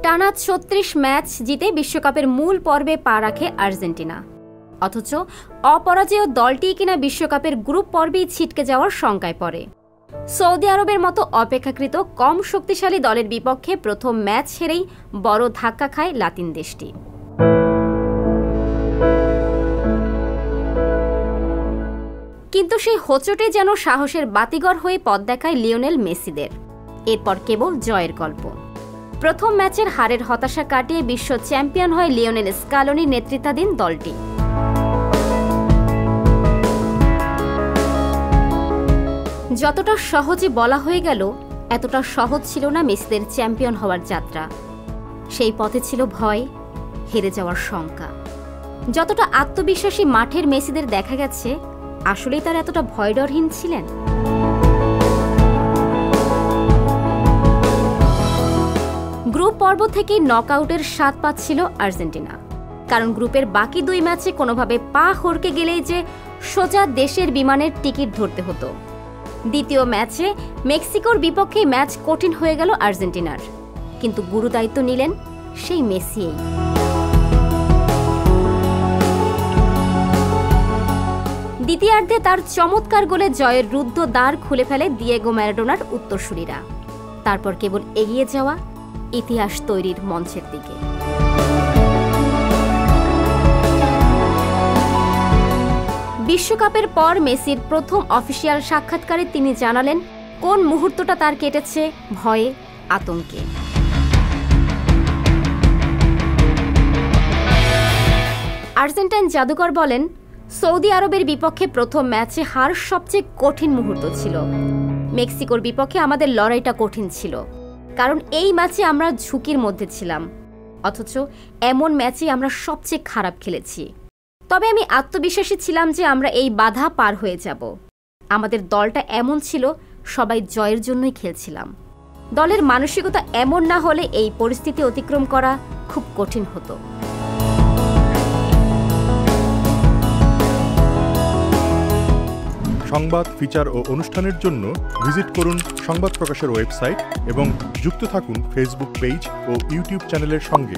টানা ৩৬ ম্যাচ জিতে বিশ্বকাপের মূল পর্বে পা রাখে আর্জেন্টিনা। অথচ অপরাজেয় দলটি কিনা বিশ্বকাপের গ্রুপ পর্বেই ছিটকে যাওয়ার শঙ্কায় পড়ে। সৌদি আরবের মতো অপেক্ষাকৃত কম শক্তিশালী দলের বিপক্ষে প্রথম ম্যাচ হেরেই বড় ধাক্কা খায় লাতিন দেশটি। কিন্তু সেই হোঁচটে যেন সাহসের বাতিঘর হয়ে পথ দেখায় লিওনেল মেসিদের। এরপর কেবল জয়ের গল্প। প্রথম ম্যাচের হারের হতাশা কাটিয়ে বিশ্ব চ্যাম্পিয়ন হয় লিওনেল স্কালোনির নেতৃত্বাধীন দলটি। যতটা সহজে বলা হয়ে গেল, এতটা সহজ ছিল না মেসিদের চ্যাম্পিয়ন হওয়ার যাত্রা। সেই পথে ছিল ভয়, হেরে যাওয়ার শঙ্কা। যতটা আত্মবিশ্বাসী মাঠের মেসিদের দেখা গেছে, আসলেই তারা এতটা ভয়ডরহীন ছিলেন? গ্রুপ পর্ব থেকেই নকআউটের স্বাদ পাচ্ছিল আর্জেন্টিনা। কারণ গ্রুপের বাকি 2 ম্যাচে কোনোভাবে পা হড়কে গেলেই যে সোজা দেশের বিমানের টিকিট ধরতে হতো। দ্বিতীয় ম্যাচে মেক্সিকোর বিপক্ষে ম্যাচ কঠিন হয়ে গেল আর্জেন্টিনার, কিন্তু গুরু দায়িত্ব নিলেন সেই মেসিই। দ্বিতীয়ার্ধে তার চমৎকার গোলে জয়ের রুদ্ধ দ্বার খুলে ফেলে দিয়েগো ম্যারাডোনার উত্তরসূরিরা। তারপর কেবল এগিয়ে যাওয়া, ইতিহাস তৈরির মঞ্চের দিকে। বিশ্বকাপের পর মেসির প্রথম অফিসিয়াল সাক্ষাৎকারে তিনি জানালেন কোন মুহূর্তটা তার কেটেছে ভয়ে, আতঙ্কে। আর্জেন্টাইন জাদুকর বলেন, সৌদি আরবের বিপক্ষে প্রথম ম্যাচে হার সবচেয়ে কঠিন মুহূর্ত ছিল। মেক্সিকোর বিপক্ষে আমাদের লড়াইটা কঠিন ছিল, কারণ এই ম্যাচে আমরা ঝুঁকির মধ্যে ছিলাম। অথচ এমন ম্যাচে আমরা সবচেয়ে খারাপ খেলেছি। তবে আমি আত্মবিশ্বাসী ছিলাম যে আমরা এই বাধা পার হয়ে যাব। আমাদের দলটা এমন ছিল, সবাই জয়ের জন্যই খেলছিলাম। দলের মানসিকতা এমন না হলে এই পরিস্থিতি অতিক্রম করা খুব কঠিন হতো। সংবাদ, ফিচার ও অনুষ্ঠানের জন্য ভিজিট করুন সংবাদ প্রকাশের ওয়েবসাইট এবং যুক্ত থাকুন ফেসবুক পেজ ও ইউটিউব চ্যানেলের সঙ্গে।